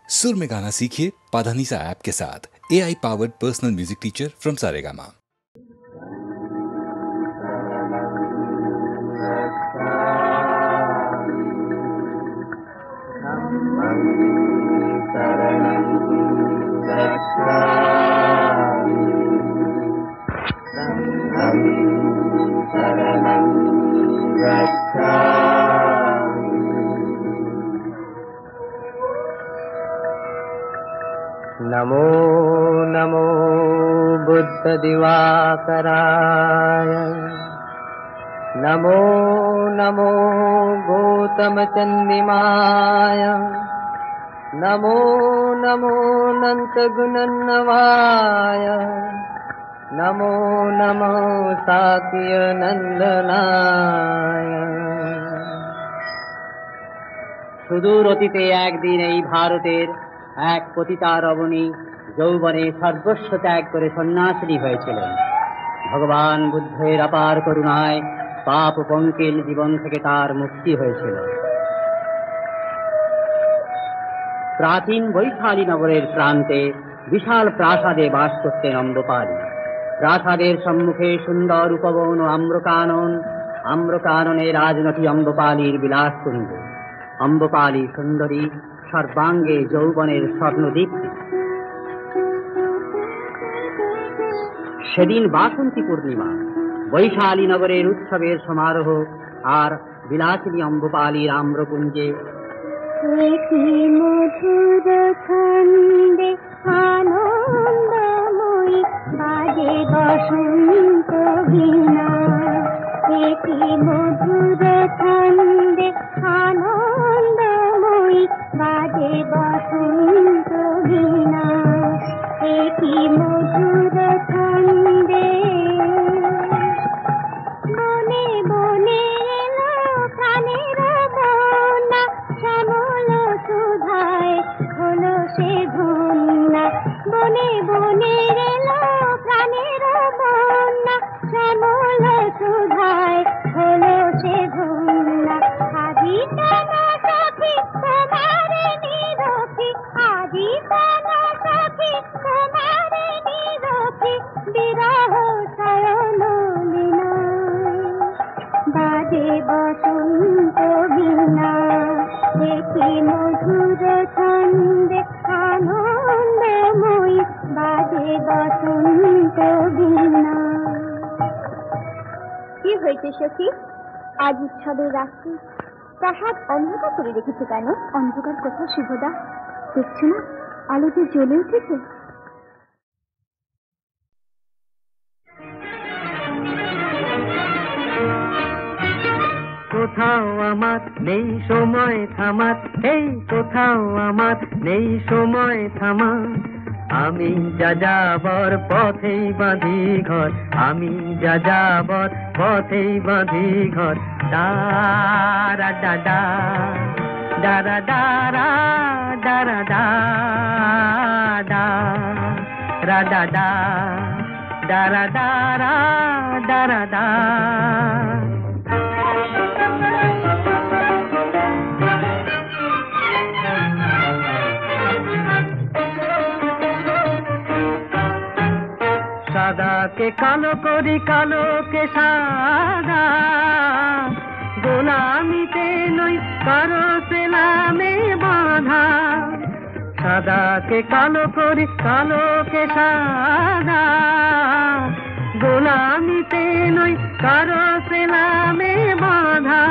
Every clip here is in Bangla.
सुर में गाना सीखिए पाधानीसा ऐप के साथ। AI powered personal music teacher from Saregama. Namo Namo Buddha दिवाकराय, Namo Namo Gautam चंदिमाय, Namo Namo अनंत गुणन्नवाय, नमो नमो साक्य नंदनाय। সুদূর অতীতে একদিন এই ভারতের এক পতিতা রমণী যৌবনে সর্বস্ব ত্যাগ করে সন্ন্যাসিনী হয়েছিলেন। ভগবান বুদ্ধের অপার করুণায় পাপ পঙ্কিল জীবন থেকে তার মুক্তি হয়েছিল। প্রাচীন বৈশালী নগরের প্রান্তে বিশাল প্রাসাদে বাস করতেন অম্বপালী। প্রাসাদের সম্মুখে সুন্দর উপবন ও আম্রকাননে রাজনটি অম্বপালীর বিলাসকুঞ্জ। অম্বপালী সুন্দরী, সর্বাঙ্গে যৌবনের স্বর্ণদীপ্তি। সেদিন বাসন্তী পূর্ণিমা, বৈশালী নগরের উৎসবের সমারোহ আর বিলাসিনী অম্বপালীর আম্রকুঞ্জে মধুর ছন্দে আনন্দময়ী বাজে বসন্ত বীণা। মধুর ছন্দে আনন্দময়ী বাজে বসন্ত বীণা। মধুর ছন্দে বনে বনে এলো প্রাণের বন্যা, শ্যামল সুধায় হলো সে ধন্যা। বনে বনে এলো প্রাণের বন্যা, শ্যামল সুধায় হলো সে ধন্যা। আজি কেন সখী তোমার নিরখি, আজি কেন সখী তোমার নিরখি, বিরহ শয়ন লীনা। বাজে বসন্ত বীণা, মধুর ছন্দে আনন্দময়ী বাজে বসন্ত বীণা। কি হয়েছে সখী? আজ উৎসবের রাত্রি প্রাসাদ অন্ধকার করে রেখেছে কেন? অন্ধকার কোথায় শুভদা? দেখছো না আলো যে জ্বলে উঠেছে। কোথাও আমার নেই সময় থামার, এই কোথাও আমার নেই সময় থামার। আমি যা যাবার পথেই বাঁধি ঘর, আমি যা যাবার পথেই বাঁধি ঘর। দারা দাদা দারা দারা দারা দাদা রাডা দা দারা দারা দারা দা। সাদাকে কালো করি, কালোকে সাদা, গোলামিতে নই কারো সেলামে বাঁধা। সাদাকে কালো করি, কালোকে সাদা, গোলামিতে নই কারো সেলামে বাঁধা।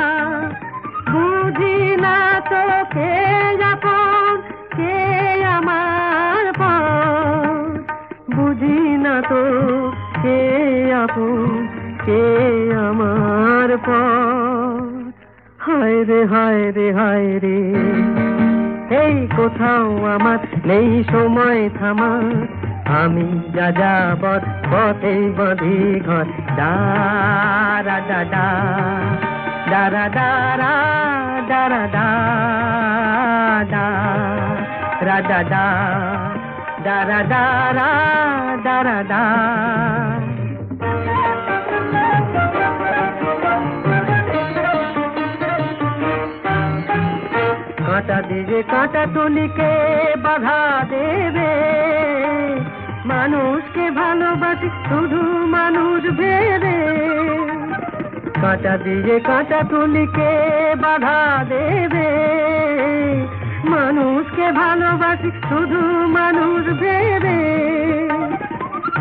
বুঝি না তো কে আপন, কে আমার পর, বুঝি না তো কে আপন, কে আমার পর। হায় রে হায় রে হায় রে, এই কোথাও আমার নেই সময় থামার। আমি যা যাবার পথেই বাঁধি ঘর। দারা দাদা দারা দারা দারা দাদা রাডা দা দারা দারা দারা দা। কাঁটা দিয়ে কাঁটা তুলিকে বাধা দেবে, মানুষকে ভালোবাসি শুধু মানুষ ভেবে। কাঁটা দিয়ে কাঁটা তুলিকে বাধা দেবে, মানুষকে ভালোবাসি শুধু মানুষ ভেবে।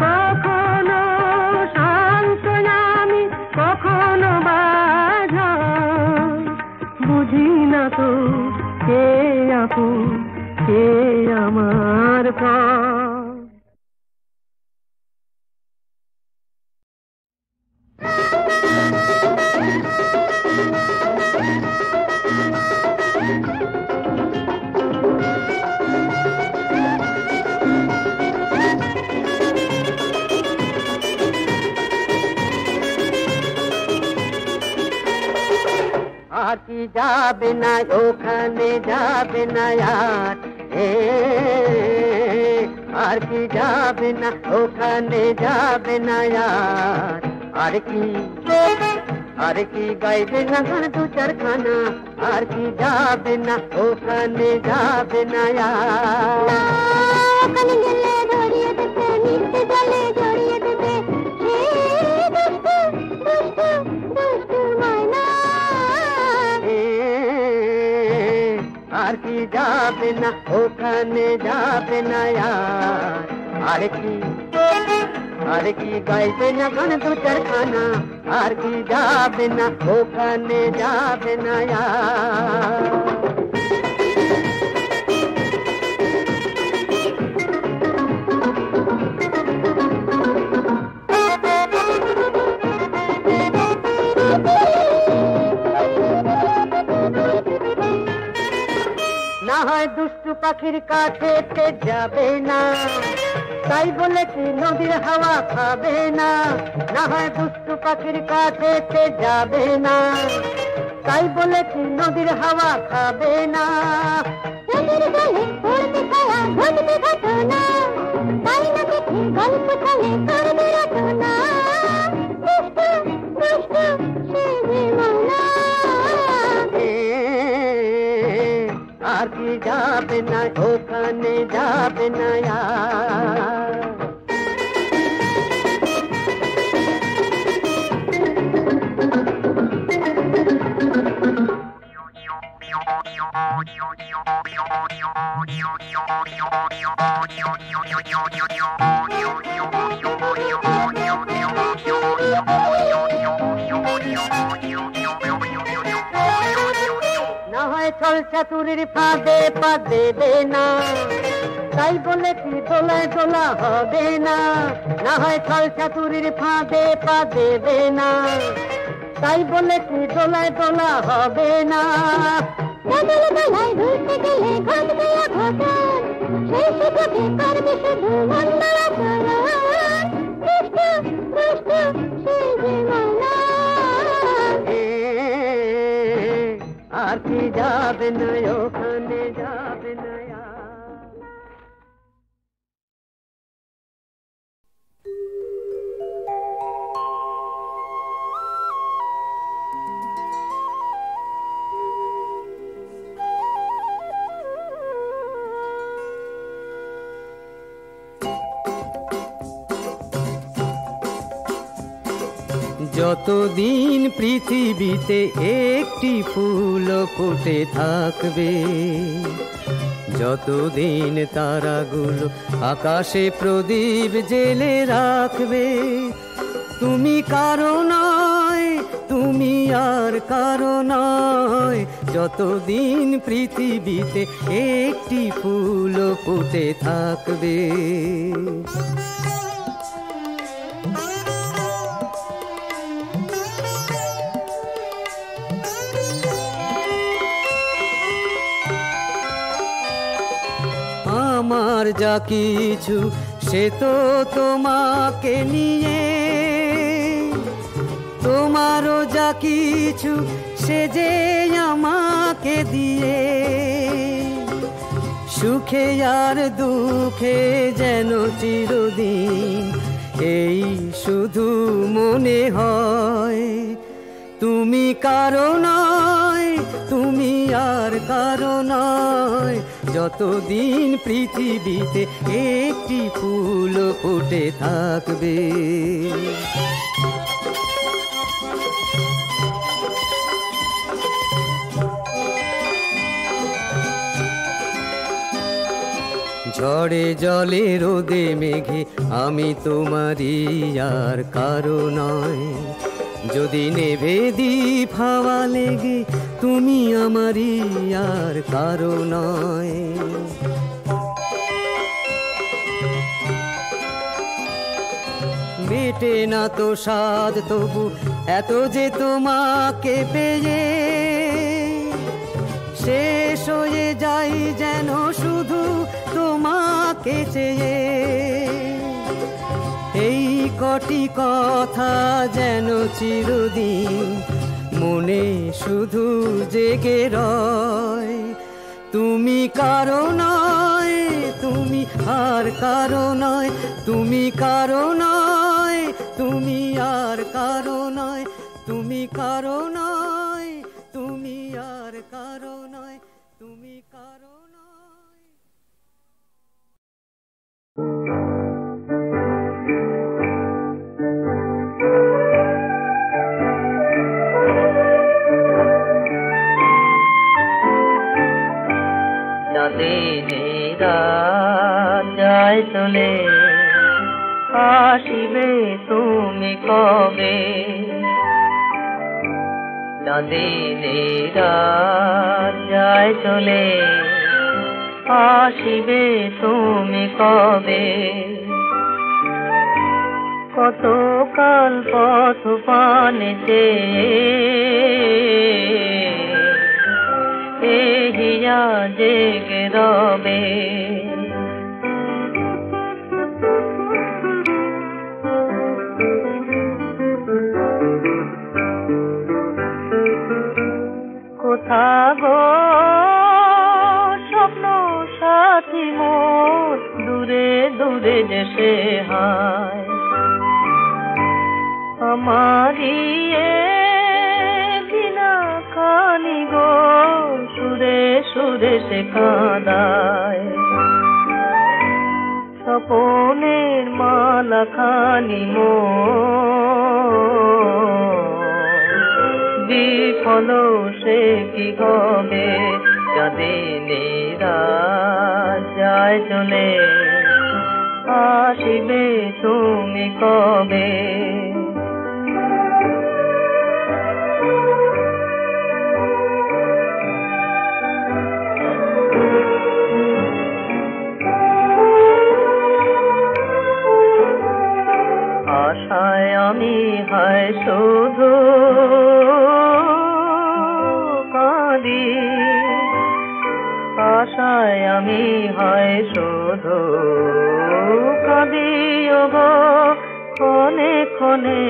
কখনো শান্ত আমি, কখনো বাধা, বুঝি না তো কে আপন কে আমার পর। আর কি যাবে না ওখানে যাবে না আর, আর কি যাবে না ওখানে যাবে না আর। আর কি গাইবে না গান দু চারখানা, আর কি যাবে না ওখানে যাবে না আর। ওখানে গেলে ধরিয়ে দেবে, মিথ্যে জলে জড়িয়ে দেবে, দুষ্টু ময়না। আর কি যাবে না ওখানে যাবে না আর। আর কি গাইবে না গান দু চারখানা, আর কি যাবে না ওখানে যাবে না আর। না হয় দুষ্টু পাখির কাছে যাবে না, তাই বলে কি নদীর হাওয়া খাবে না। না হয় দুষ্টু পাখির কাছে যাবে না, তাই বলে কি নদীর হাওয়া খাবে না। নদীর জলে পড়বে ছায়া, ঘটবে ঘটনা, তাই না দেখি গল্প চলে করবে রচনা। দুষ্টু সে যে মৌলা। আর কি যাবে না ওখানে যাবে না আর। না হয় ছল চাতুরির ফাঁদে পা দেবে না, তাই বলে কি দোলায় দোলা হবে না। না হয় ছল চাতুরির ফাঁদে পা দেবে না, তাই বলে কি দোলায় দোলা হবে না। বদলে বেলায় ঘুরতে গেলে ঘটবে অঘটন, সেই সুযোগে করবে শুধু মন্দ আচরণ। দুষ্টু সে যে মৌলা। আর কি যাবে না ওখানে যাবে না আর। যতদিন পৃথিবীতে একটি ফুল ফুটে থাকবে, যতদিন তারাগুলো আকাশে প্রদীপ জেলে রাখবে, তুমি কারো নয়, তুমি আর কারো নয়। যতদিন পৃথিবীতে একটি ফুল ফুটে থাকবে। আমার যা কিছু সে তো তোমাকে নিয়ে, তোমারও যা কিছু সে যে আমাকে দিয়ে। সুখে আর দুঃখে যেন চিরদিন এই শুধু মনে হয়, তুমি কারো নয়, তুমি আর কারো নয়। যতদিন পৃথিবীতে একটি ফুল ফুটে থাকবে। ঝড়ে জলে রোদে মেঘে আমি তোমারই আর কারো নয়। যদি নেভে দ্বীপ হাওয়া লেগে তুমি আমারই আর কারো নয়। মেটে না তো স্বাদ তবু এত যে তোমাকে পেয়ে, শেষ হয়ে যাই যেন শুধু তোমাকে চেয়ে। এই কটি কথা যেন চিরদিন মনে শুধু জেগে রয়। তুমি কারো নয়, তুমি আর কারো নয়, তুমি কারো নয়, তুমি আর কারো নয়, তুমি কারো নয়, তুমি আর কারো নয়, তুমি কারো নয়। চাঁদিনীরা যায় চলে, আসিবে তুমি কবে? চাঁদিনীরা যায় চলে, আসিবে তুমি কবে? কতকাল পথ পানেতে হিয়া জেগে রবে। কোথা গো স্বপ্ন সাথী মোর, দূরে দূরে দেশে হায়। আমারি বিনা খানি গো, সুরে সুরে সে কাঁদায়। স্বপনের মালা খানি বিফল সে কি হবে? চাঁদিনীরা যায় চলে, আসিবে তুমি কবে? আশায় আমি হায় শুধু কাঁদি, আশায় আমি হায় শুধু কাঁদি গো ক্ষণে ক্ষণে,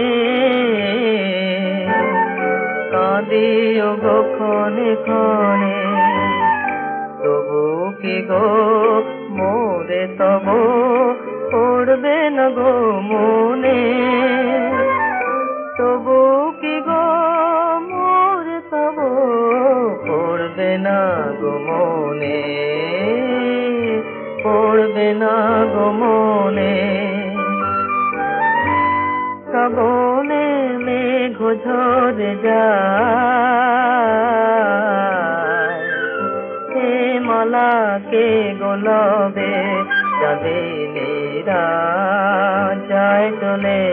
কাঁদি গো ক্ষণে ক্ষণে। তবু কি গো মোরে তব পড়বে না গো মনে? তবু কি গো মোরে তব পড়বে না গো মনে? পড়বে না গো মনে। শ্রাবণে মেঘ ঝরে যায়, হে মালা কে গোলবে? চাঁদিনীরা যায় চলে,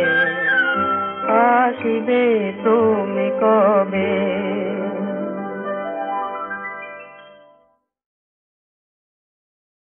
আসিবে তুমি কবে?